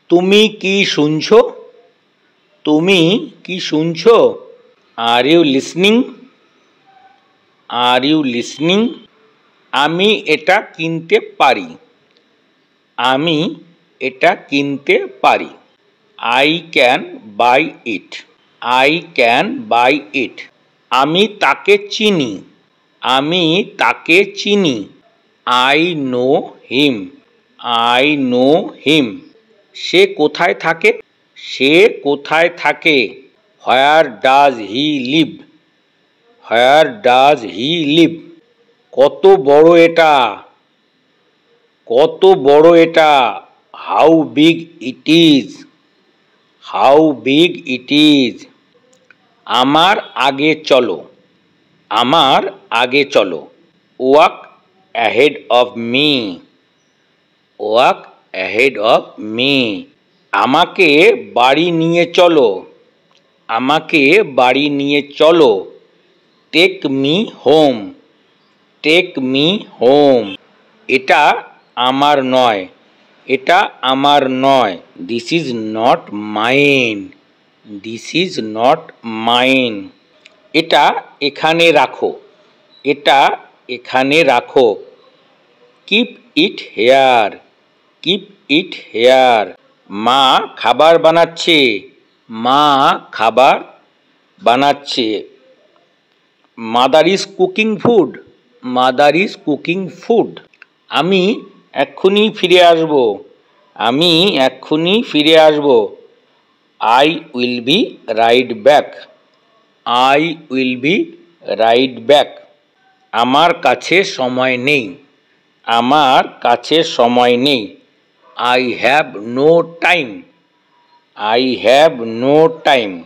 তুমি কি শুনছো? তুমি কি শুনছো? Are you listening? Are you listening? আমি এটা কিনতে পারি। আমি এটা কিনতে পারি। I can buy it. I can buy it. আমি তাকে চিনি। আমি তাকে চিনি। I know him. I know him. সে কোথায় থাকে? সে কোথায় থাকে? Where does he live? Where does he live? কত বড় এটা? কত বড় এটা? How big it is? How big it is? আমার আগে চলো। আমার আগে চলো। Walk ahead of me. Walk ahead of me. আমাকে বাড়ি নিয়ে চলো। আমাকে বাড়ি নিয়ে চলো। Take me home. Take me home. এটা আমার নয়। এটা আমার নয়। This is not mine. This is not mine. এটা এখানে রাখো। এটা এখানে রাখো। Keep it here. Keep it here. মা খাবার বানাচ্ছে। মা খাবার বানাচ্ছে। Mother is cooking food. Mother is cooking food. আমি এক্ষুনি ফিরে আসব। আমি এক্ষুনি ফিরে আসব। I will be right back. I will be right back. আমার কাছে সময় নেই। আমার কাছে সময় নেই। I have no time. I have no time.